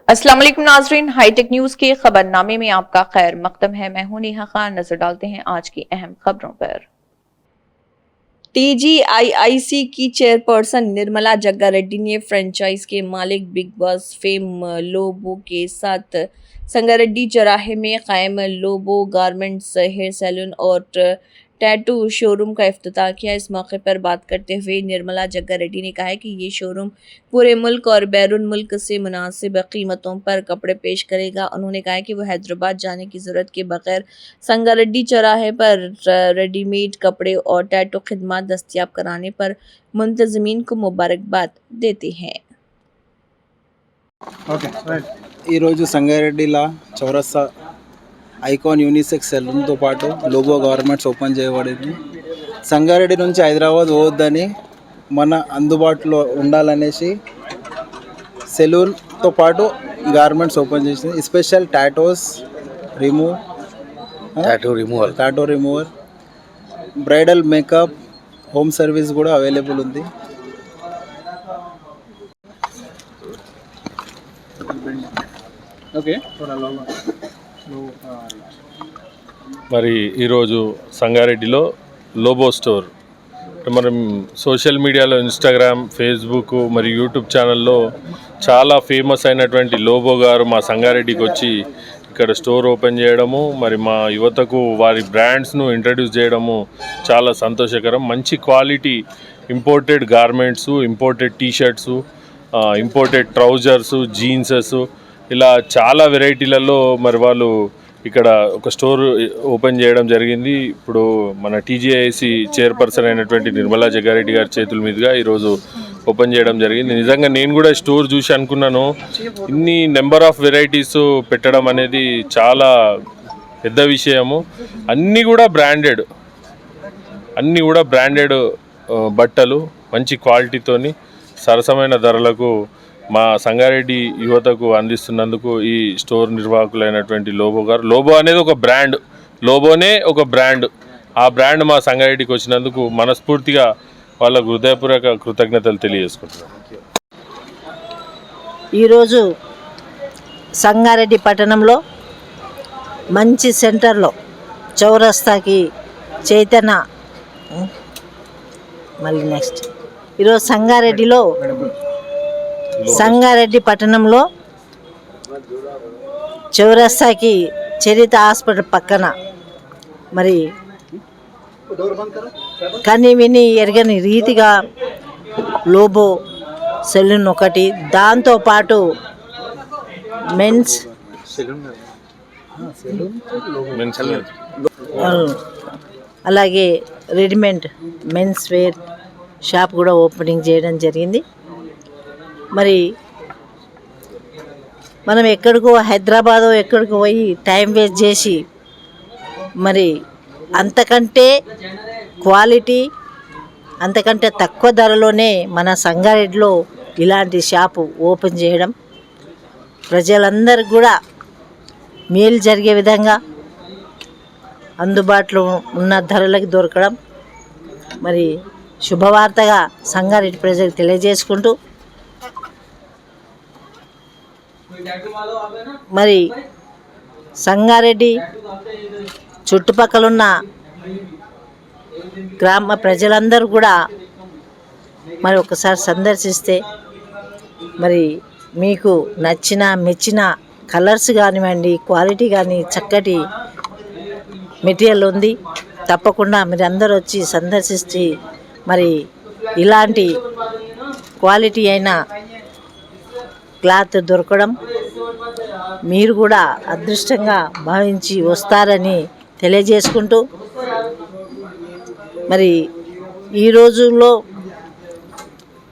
अस्सलाम वालेकुम नाजरीन, हाईटेक न्यूज के खबरनामे में आपका खैर मकदम है। मैं हूं नेहा खान। नजर डालते हैं आज की अहम खबरों पर। टीजीआईआईसी की चेयरपर्सन निर्मला जग्गा रेड्डी ने फ्रेंचाइज के मालिक बिग बॉस फेम लोबो के साथ संगारेड्डी चौराहे में कायम लोबो गारमेंट्स हेयर सैलून और टैटू शोरूम का इफ्तिताह किया। इस मौके पर बात करते हुए निर्मला जग्गा रेड्डी ने कहा कि ये शोरूम पूरे मुल्क और बैरून मुल्क से मुनासिब कीमतों पर कपड़े पेश करेगा। उन्होंने कहा कि वो हैदराबाद जाने की ज़रूरत के बगैर संगारेड्डी चौराहे पर रेडीमेड कपड़े और टैटू खिदमत दस्तयाब कराने पर मुंतज़मीन को मुबारकबाद देते हैं। ఈరోజు సంగారెడ్డిలో చౌరస్తా ఐకాన్ యూనిసెక్స్ సెలూన్తో పాటు లోబో గవర్నమెంట్స్ ఓపెన్ చేయబడింది. సంగారెడ్డి నుంచి హైదరాబాద్ పోవద్దని మన అందుబాటులో ఉండాలనేసి సెలూన్తో పాటు గార్మెంట్స్ ఓపెన్ చేసింది. Special tattoo remover, bridal makeup, home service కూడా అవైలబుల్ ఉంది. మరి ఈరోజు సంగారెడ్డిలో లోబో స్టోర్ మనం సోషల్ మీడియాలో ఇన్స్టాగ్రామ్, ఫేస్బుక్ మరియు యూట్యూబ్ ఛానల్లో చాలా ఫేమస్ అయినటువంటి లోబో గారు మా సంగారెడ్డికి వచ్చి ఇక్కడ స్టోర్ ఓపెన్ చేయడము, మరి మా యువతకు వారి బ్రాండ్స్ను ఇంట్రడ్యూస్ చేయడము చాలా సంతోషకరం. మంచి quality imported garments, imported T-shirts, imported trousers, jeanses, ఇలా చాలా వెరైటీలలో మరి వాళ్ళు ఇక్కడ ఒక స్టోర్ ఓపెన్ చేయడం జరిగింది. ఇప్పుడు మన టీజీఐసి చైర్పర్సన్ అయినటువంటి నిర్మలా జగ్గారెడ్డి గారి చేతుల మీదుగా ఈరోజు ఓపెన్ చేయడం జరిగింది. నిజంగా నేను కూడా స్టోర్ చూసి అనుకున్నాను, ఇన్ని నెంబర్ ఆఫ్ వెరైటీస్ పెట్టడం అనేది చాలా పెద్ద విషయము. అన్నీ కూడా బ్రాండెడ్ బట్టలు మంచి క్వాలిటీతోని సరసమైన ధరలకు మా సంగారెడ్డి యువతకు అందిస్తున్నందుకు ఈ స్టోర్ నిర్వాహకులైనటువంటి లోబో గారు, లోబో అనేది ఒక బ్రాండ్, లోబోనే ఒక బ్రాండ్, ఆ బ్రాండ్ మా సంగారెడ్డికి వచ్చినందుకు మనస్ఫూర్తిగా వాళ్ళకు హృదయపూర్వక కృతజ్ఞతలు తెలియజేసుకుంటున్నాను. ఈరోజు సంగారెడ్డి పట్టణంలో మంచి సెంటర్లో చౌరస్తాకి చైతన్య ఈరోజు సంగారెడ్డి పట్టణంలో చౌరస్తాకి చరిత హాస్పిటల్ పక్కన మరి కని విని ఎరగని రీతిగా లోబో సెలూన్ ఒకటి, దాంతోపాటు మెన్స్ అలాగే రెడీమేడ్ మెన్స్ వేర్ షాప్ కూడా ఓపెనింగ్ చేయడం జరిగింది. మరి మనం ఎక్కడికో హైదరాబాద్ ఎక్కడికో పోయి టైం వేస్ట్ చేసి మరి అంతకంటే క్వాలిటీ, అంతకంటే తక్కువ ధరలోనే మన సంగారెడ్డిలో ఇలాంటి షాపు ఓపెన్ చేయడం ప్రజలందరికీ కూడా మేలు జరిగే విధంగా అందుబాటులో ఉన్న ధరలకు దొరకడం మరి శుభవార్తగా సంగారెడ్డి ప్రజలకు తెలియజేసుకుంటూ, మరి సంగారెడ్డి చుట్టుపక్కల ఉన్న గ్రామ ప్రజలందరూ కూడా మరి ఒకసారి సందర్శిస్తే మరి మీకు నచ్చిన మెచ్చిన కలర్స్ కానివ్వండి, క్వాలిటీ కానీ చక్కటి మెటీరియల్ ఉంది. తప్పకుండా మీరు అందరూ వచ్చి సందర్శించి మరి ఇలాంటి క్వాలిటీ అయిన క్లాత్ దొరకడం మీరు కూడా అదృష్టంగా భావించి వస్తారని తెలియజేసుకుంటూ, మరి ఈ రోజుల్లో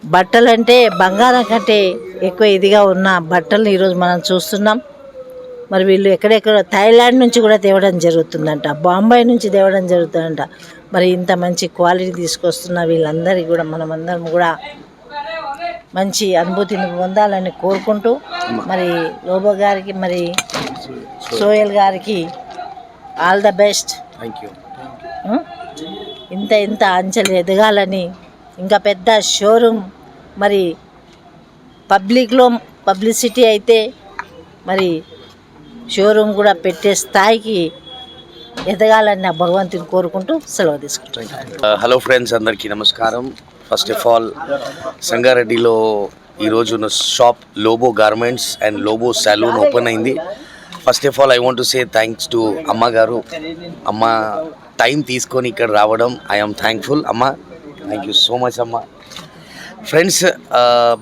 బట్టలంటే బంగారం కంటే ఎక్కువ ఇదిగా ఉన్న బట్టలు ఈరోజు మనం చూస్తున్నాం. మరి వీళ్ళు ఎక్కడెక్కడ థాయిలాండ్ నుంచి కూడా తేవడం జరుగుతుందంట, బాంబే నుంచి తేవడం జరుగుతుందంట. మరి ఇంత మంచి క్వాలిటీ తీసుకొస్తున్న వీళ్ళందరికీ కూడా మనమందరం కూడా మంచి అనుభూతిని పొందాలని కోరుకుంటూ, మరి లోబో గారికి మరి సోయల్ గారికి ఆల్ ద బెస్ట్. ఇంత అంచెలు ఎదగాలని, ఇంకా పెద్ద షోరూమ్ మరి పబ్లిక్లో పబ్లిసిటీ అయితే మరి షోరూమ్ కూడా పెట్టే స్థాయికి ఎదగాలని నా భగవంతుని కోరుకుంటూ సెలవు తీసుకుంటున్నాను. హలో ఫ్రెండ్స్, అందరికీ నమస్కారం. ఫస్ట్ ఆఫ్ ఆల్ సంగారెడ్డిలో ఈరోజు నా shop Lobo garments and Lobo salon open అయింది. First of all I want to say thanks to అమ్మ గారు. అమ్మ టైం తీసుకొని ఇక్కడ రావడం ఐఎమ్ థ్యాంక్ఫుల్. అమ్మ, థ్యాంక్ యూ సో మచ్ అమ్మ. ఫ్రెండ్స్,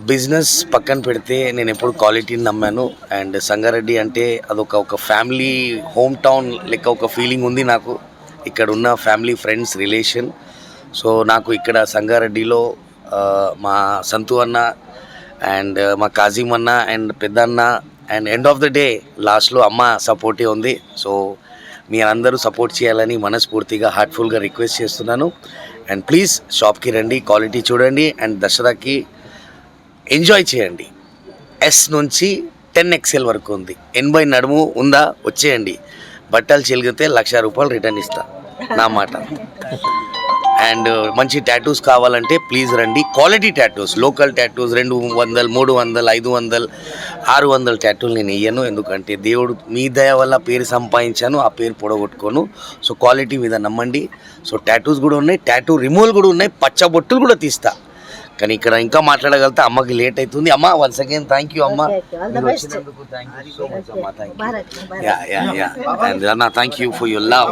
బిజినెస్ పక్కన పెడితే నేను ఎప్పుడు క్వాలిటీని నమ్మాను. అండ్ సంగారెడ్డి అంటే అదొక ఫ్యామిలీ హోమ్ టౌన్ లెక్క ఒక ఫీలింగ్ ఉంది నాకు. ఇక్కడ ఉన్న ఫ్యామిలీ, ఫ్రెండ్స్, రిలేషన్. సో నాకు ఇక్కడ సంగారెడ్డిలో మా సంతు అన్న అండ్ మా కాజీం అన్న and Peddanna and end of the day లాస్ట్లో అమ్మ సపోర్టే ఉంది. సో మీ అందరూ సపోర్ట్ చేయాలని మనస్ఫూర్తిగా హార్ట్ఫుల్గా రిక్వెస్ట్ చేస్తున్నాను. అండ్ ప్లీజ్ షాప్కి రండి, క్వాలిటీ చూడండి అండ్ దసరాకి ఎంజాయ్ చేయండి. ఎస్ నుంచి 10XL వరకు ఉంది. 80 నడుము ఉందా, వచ్చేయండి. బట్టలు చిలిగితే ₹1,00,000 రిటర్న్ ఇస్తా, నా మాట. అండ్ మంచి టాటూస్ కావాలంటే ప్లీజ్ రండి. క్వాలిటీ టాటూస్, లోకల్ టాటూస్ 200, 300, 500, 600 టాటూలు నేను వేయను. ఎందుకంటే దేవుడు మీ దయ వల్ల పేరు సంపాదించాను, ఆ పేరు పొడగొట్టుకోను. సో క్వాలిటీ మీద నమ్మండి. సో టాటూస్ కూడా ఉన్నాయి, టాటూ రిమూవల్ కూడా ఉన్నాయి, పచ్చబొట్టులు కూడా తీస్తా. కానీ ఇక్కడ ఇంకా మాట్లాడగలుగుతా. అమ్మకి లేట్ అవుతుంది. అమ్మ, వన్స్ అగైన్ థ్యాంక్ యూ అమ్మ. థ్యాంక్ యూ సో మచ్ అమ్మ. Thank you. అండ్ అన్న, thank you for your love.